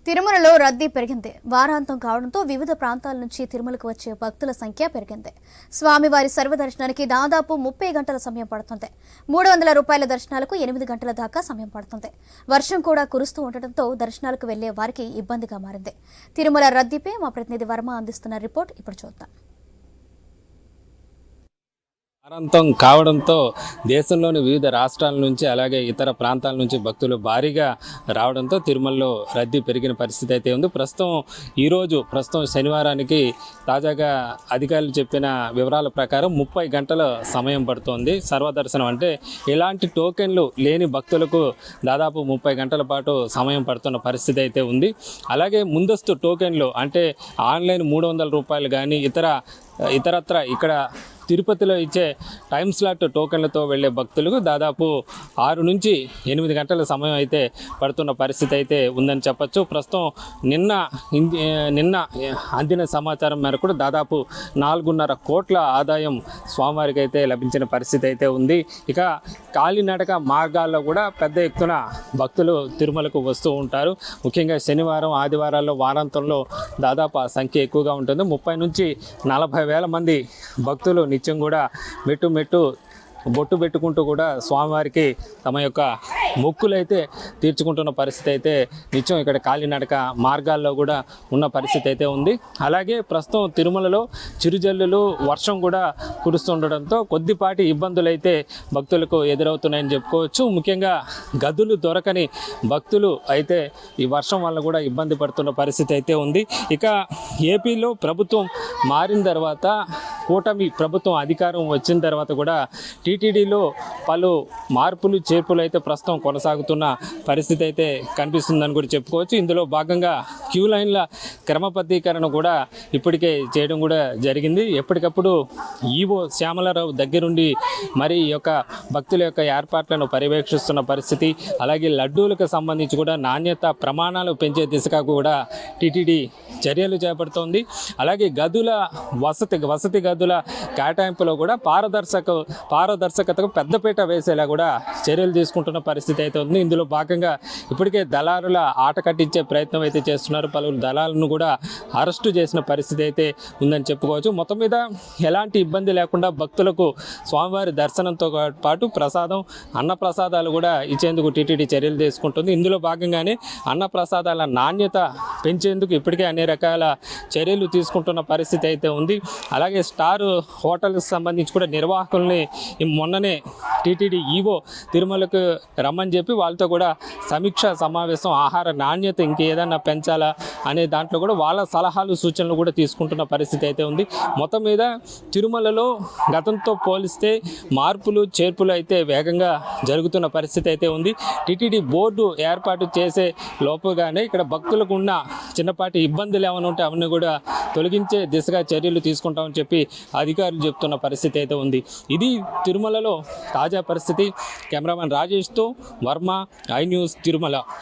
తిరుమలలో రద్దీ పెరిగింది. వారాంతం కావడంతో వివిధ ప్రాంతాల నుంచి తిరుమలకు వచ్చే భక్తుల సంఖ్య పెరిగింది. స్వామివారి సర్వదర్శనానికి దాదాపు 30 గంటల సమయం పడుతుంది. 300 రూపాయల దర్శనాలకు 8 గంటల దాకా సమయం పడుతుంది. వర్షం కూడా కురుస్తూ ఉండటంతో దర్శనాలకు వెళ్లే వారికి ఇబ్బందిగా మారింది. తిరుమల రద్దీపై మా ప్రతినిధి వర్మ అందిస్తున్న రిపోర్ట్ ఇప్పుడు చూద్దాం. వారాంతం కావడంతో దేశంలోని వివిధ రాష్ట్రాల నుంచి అలాగే ఇతర ప్రాంతాల నుంచి భక్తులు భారీగా రావడంతో తిరుమలలో రద్దీ పెరిగిన పరిస్థితి అయితే ఉంది. ప్రస్తుతం శనివారానికి తాజాగా అధికారులు చెప్పిన వివరాల ప్రకారం 30 గంటల సమయం పడుతోంది. సర్వదర్శనం అంటే ఎలాంటి టోకెన్లు లేని భక్తులకు దాదాపు 30 గంటల పాటు సమయం పడుతున్న పరిస్థితి అయితే ఉంది. అలాగే ముందస్తు టోకెన్లు అంటే ఆన్లైన్ 300 రూపాయలు కానీ ఇతరత్ర ఇక్కడ తిరుపతిలో ఇచ్చే టైం స్లాట్ టోకెన్లతో వెళ్లే భక్తులకు దాదాపు 6 నుంచి 8 గంటల సమయం అయితే పడుతున్న పరిస్థితి అయితే ఉందని చెప్పచ్చు. ప్రస్తుతం నిన్న అందిన సమాచారం మేరకు దాదాపు 4.5 కోట్ల ఆదాయం స్వామివారికి అయితే లభించిన పరిస్థితి అయితే ఉంది. ఇక కాలినడక మార్గాల్లో కూడా పెద్ద ఎత్తున భక్తులు తిరుమలకు వస్తూ ఉంటారు. ముఖ్యంగా శనివారం ఆదివారాల్లో వారాంతంలో దాదాపు ఆ సంఖ్య ఎక్కువగా ఉంటుంది. 30 నుంచి 40 వేల మంది భక్తులు నిత్యం కూడా మెట్టు బొట్టు పెట్టుకుంటూ కూడా స్వామివారికి తమ యొక్క మొక్కులైతే తీర్చుకుంటున్న పరిస్థితి అయితే నిత్యం ఇక్కడ కాలినడక మార్గాల్లో కూడా ఉన్న పరిస్థితి అయితే ఉంది. అలాగే ప్రస్తుతం తిరుమలలో చిరుజల్లులు వర్షం కూడా కురుస్తుండడంతో కొద్దిపాటి ఇబ్బందులు అయితే భక్తులకు ఎదురవుతున్నాయని చెప్పుకోవచ్చు. ముఖ్యంగా గదులు దొరకని భక్తులు అయితే ఈ వర్షం వల్ల కూడా ఇబ్బంది పడుతున్న పరిస్థితి అయితే ఉంది. ఇక ఏపీలో ప్రభుత్వం మారిన తర్వాత కూటమి ప్రభుత్వం అధికారం వచ్చిన తర్వాత కూడా టీటీడీలో పలు మార్పులు చేర్పులు అయితే ప్రస్తుతం కొనసాగుతున్న పరిస్థితి అయితే కనిపిస్తుందని కూడా చెప్పుకోవచ్చు. ఇందులో భాగంగా క్యూ లైన్ల క్రమబద్ధీకరణ కూడా ఇప్పటికే చేయడం కూడా జరిగింది. ఎప్పటికప్పుడు ఈవో శ్యామలారావు దగ్గరుండి మరి ఈ యొక్క భక్తుల యొక్క ఏర్పాట్లను పర్యవేక్షిస్తున్న పరిస్థితి. అలాగే లడ్డూలకు సంబంధించి కూడా నాణ్యత ప్రమాణాలు పెంచే దిశగా కూడా టీటీడీ చర్యలు చేపడుతోంది. అలాగే వసతి గదుల కేటాయింపులో కూడా పారదర్శకతకు పెద్దపీట వేసేలా కూడా చర్యలు తీసుకుంటున్న పరిస్థితి అయితే ఉంది. ఇందులో భాగంగా ఇప్పటికే దళారుల ఆట కట్టించే ప్రయత్నం అయితే చేస్తున్నారు. పలువురు దళాలను కూడా అరెస్టు చేసిన పరిస్థితి అయితే ఉందని చెప్పుకోవచ్చు. మొత్తం మీద ఎలాంటి ఇబ్బంది లేకుండా భక్తులకు స్వామివారి దర్శనంతో పాటు అన్నప్రసాదాలు కూడా ఇచ్చేందుకు టీటీడీ చర్యలు తీసుకుంటుంది. ఇందులో భాగంగానే అన్నప్రసాదాల నాణ్యత పెంచేందుకు ఇప్పటికే అన్ని రకాల చర్యలు తీసుకుంటున్న పరిస్థితి అయితే ఉంది. అలాగే స్టార్ హోటల్కి సంబంధించి కూడా నిర్వాహకుల్ని మొన్ననే టీటీడీ ఈవో తిరుమలకు రమ్మని చెప్పి వాళ్ళతో కూడా సమీక్ష సమావేశం ఆహార నాణ్యత ఇంకేదన్నా పెంచాలా అనే దాంట్లో కూడా వాళ్ళ సలహాలు సూచనలు కూడా తీసుకుంటున్న పరిస్థితి అయితే ఉంది. మొత్తం మీద తిరుమలలో గతంతో పోలిస్తే మార్పులు చేర్పులు అయితే వేగంగా జరుగుతున్న పరిస్థితి అయితే ఉంది. టీటీడీ బోర్డు ఏర్పాటు చేసే లోపుగానే ఇక్కడ భక్తులకు ఉన్న చిన్నపాటి ఇబ్బందులు ఏమైనా ఉంటే అవన్నీ కూడా తొలగించే దిశగా చర్యలు తీసుకుంటామని చెప్పి అధికారులు చెప్తున్న పరిస్థితి అయితే ఉంది. ఇది తిరుమలలో తాజా పరిస్థితి. కెమెరామెన్ రాజేష్తో వర్మ, ఐ న్యూస్, తిరుమల.